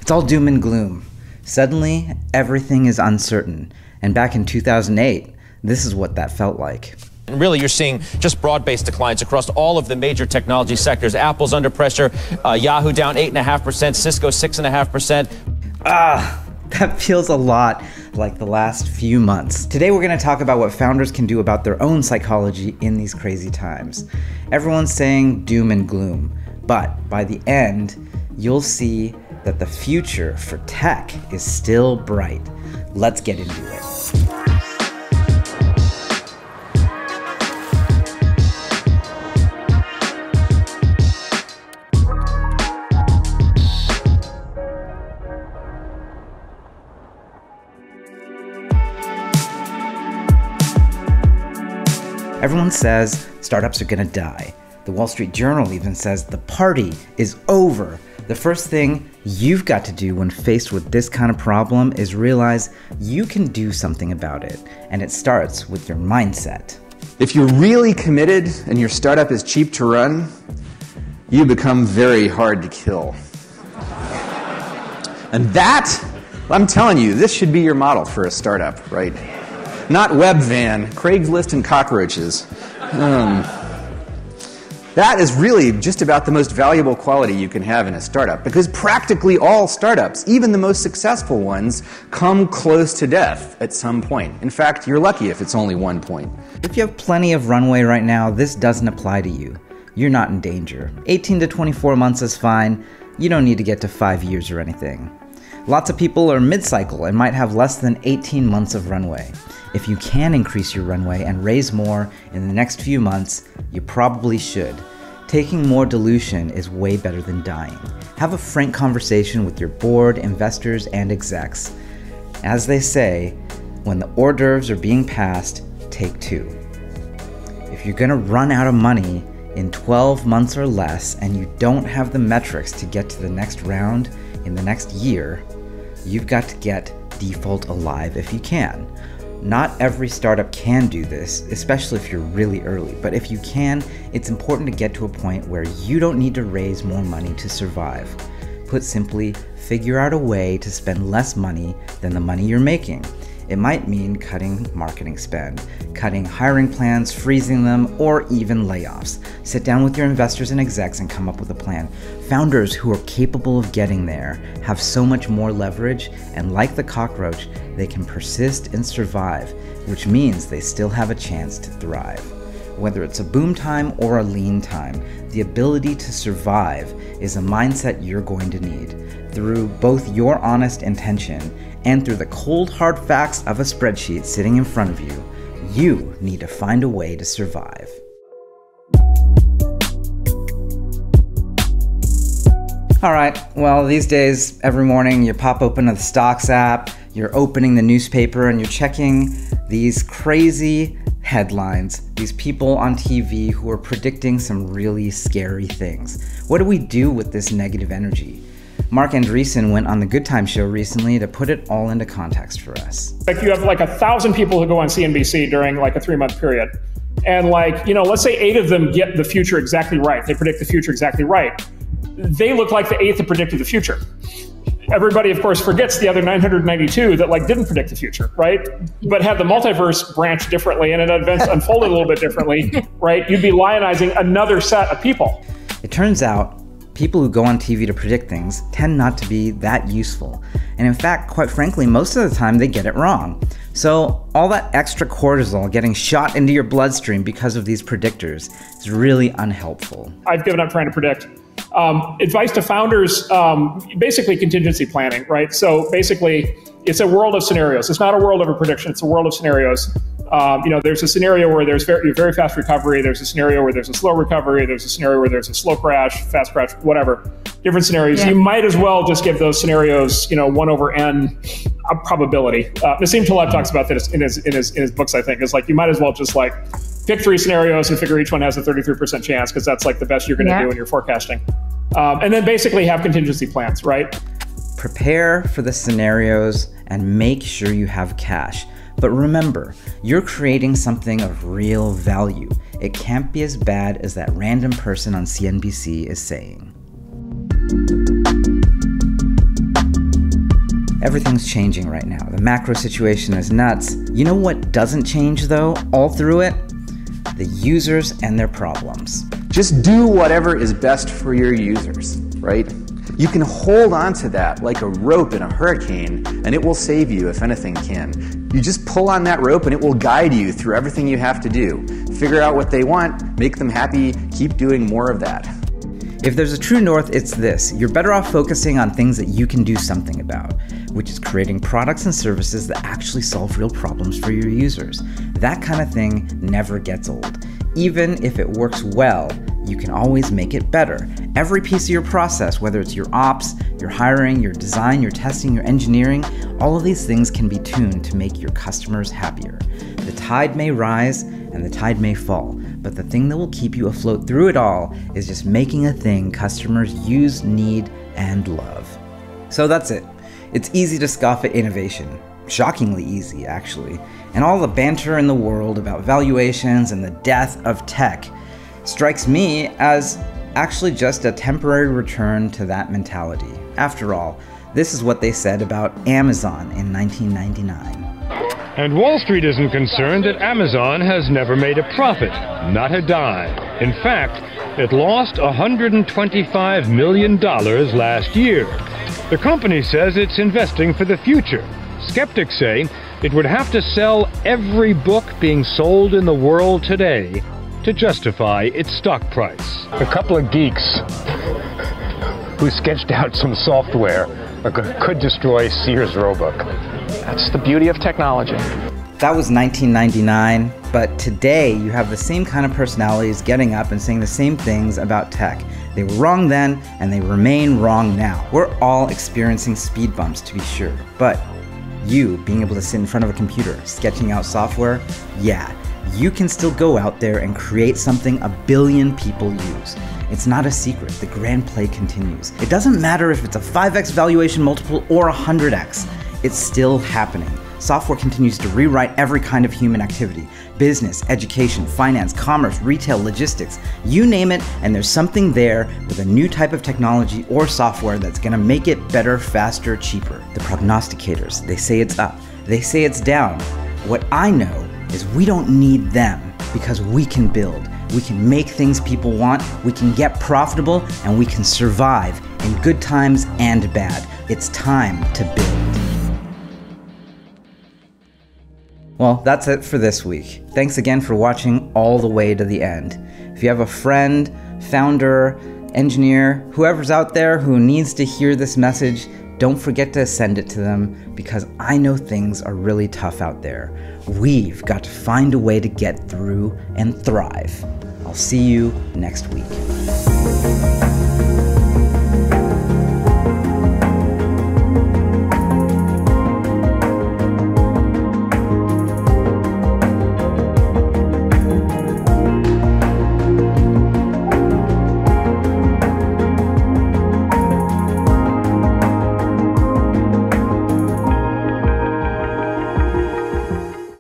It's all doom and gloom. Suddenly, everything is uncertain. And back in 2008, this is what that felt like. And really, you're seeing just broad-based declines across all of the major technology sectors. Apple's under pressure, Yahoo down 8.5%, Cisco 6.5%. That feels a lot like the last few months. Today we're going to talk about what founders can do about their own psychology in these crazy times. Everyone's saying doom and gloom, but by the end, you'll see that the future for tech is still bright. Let's get into it. Everyone says startups are gonna die. The Wall Street Journal even says the party is over. The first thing you've got to do when faced with this kind of problem is realize you can do something about it, and it starts with your mindset. If you're really committed and your startup is cheap to run, you become very hard to kill. And that, I'm telling you, this should be your model for a startup, right? Not Webvan, Craigslist, and cockroaches. That is really just about the most valuable quality you can have in a startup, because practically all startups, even the most successful ones, come close to death at some point. In fact, you're lucky if it's only one point. If you have plenty of runway right now, this doesn't apply to you. You're not in danger. 18 to 24 months is fine. You don't need to get to 5 years or anything. Lots of people are mid-cycle and might have less than 18 months of runway. If you can increase your runway and raise more in the next few months, you probably should. Taking more dilution is way better than dying. Have a frank conversation with your board, investors, and execs. As they say, when the hors d'oeuvres are being passed, take two. If you're gonna run out of money in 12 months or less and you don't have the metrics to get to the next round in the next year, you've got to get default alive if you can. Not every startup can do this, especially if you're really early, but if you can, it's important to get to a point where you don't need to raise more money to survive. Put simply, figure out a way to spend less money than the money you're making. It might mean cutting marketing spend, cutting hiring plans, freezing them, or even layoffs. Sit down with your investors and execs and come up with a plan. Founders who are capable of getting there have so much more leverage, and like the cockroach, they can persist and survive, which means they still have a chance to thrive. Whether it's a boom time or a lean time, the ability to survive is a mindset you're going to need. Through both your honest intention and through the cold hard facts of a spreadsheet sitting in front of you, you need to find a way to survive. All right, well, these days, every morning you pop open the stocks app, you're opening the newspaper and you're checking these crazy headlines, these people on TV who are predicting some really scary things. What do we do with this negative energy? Mark Andreessen went on the Good Time show recently to put it all into context for us. Like you have like 1,000 people who go on CNBC during like a 3-month period. And like, let's say 8 of them get the future exactly right. They predict the future exactly right. They look like the 8th that predicted the future. Everybody, of course, forgets the other 992 that like didn't predict the future, right? But had the multiverse branched differently and events unfolded a little bit differently, right? You'd be lionizing another set of people. It turns out people who go on TV to predict things tend not to be that useful. And in fact, quite frankly, most of the time they get it wrong. So all that extra cortisol getting shot into your bloodstream because of these predictors is really unhelpful. I've given up trying to predict. Advice to founders, basically contingency planning, right? So basically, it's a world of scenarios. It's not a world of a prediction. It's a world of scenarios. There's a scenario where there's very fast recovery. There's a scenario where there's a slow recovery. There's a scenario where there's a slow crash, fast crash, whatever. Different scenarios. Yeah. You might as well just give those scenarios, 1/n a probability. Nassim Taleb talks about this in his books. I think is like you might as well just like pick 3 scenarios and figure each one has a 33% chance because that's like the best you're going to do when you're forecasting. And then basically have contingency plans, right? Prepare for the scenarios and make sure you have cash. But remember, you're creating something of real value. It can't be as bad as that random person on CNBC is saying. Everything's changing right now. The macro situation is nuts. You know what doesn't change though, all through it? The users and their problems. Just do whatever is best for your users, right? You can hold on to that like a rope in a hurricane, and it will save you if anything can. You just pull on that rope and it will guide you through everything you have to do. Figure out what they want, make them happy, keep doing more of that. If there's a true north, it's this. You're better off focusing on things that you can do something about, which is creating products and services that actually solve real problems for your users. That kind of thing never gets old. Even if it works well, you can always make it better. Every piece of your process, whether it's your ops, your hiring, your design, your testing, your engineering, all of these things can be tuned to make your customers happier. The tide may rise and the tide may fall, but the thing that will keep you afloat through it all is just making a thing customers use, need, and love. So that's it. It's easy to scoff at innovation. Shockingly easy, actually. And all the banter in the world about valuations and the death of tech strikes me as actually just a temporary return to that mentality. After all, this is what they said about Amazon in 1999. And Wall Street isn't concerned that Amazon has never made a profit, not a dime. In fact, it lost $125 million last year. The company says it's investing for the future. Skeptics say it would have to sell every book being sold in the world today to justify its stock price. A couple of geeks who sketched out some software that could destroy Sears Roebuck. That's the beauty of technology. That was 1999, but today you have the same kind of personalities getting up and saying the same things about tech. They were wrong then, and they remain wrong now. We're all experiencing speed bumps, to be sure, but you being able to sit in front of a computer, sketching out software, yeah, you can still go out there and create something 1 billion people use. It's not a secret. The grand play continues. It doesn't matter if it's a 5x valuation multiple or 100x. It's still happening. Software continues to rewrite every kind of human activity. Business, education, finance, commerce, retail, logistics, you name it, and there's something there with a new type of technology or software that's gonna make it better, faster, cheaper. The prognosticators, they say it's up, they say it's down. What I know is we don't need them because we can build. We can make things people want, we can get profitable, and we can survive in good times and bad. It's time to build. Well, that's it for this week. Thanks again for watching all the way to the end. If you have a friend, founder, engineer, whoever's out there who needs to hear this message, don't forget to send it to them because I know things are really tough out there. We've got to find a way to get through and thrive. I'll see you next week.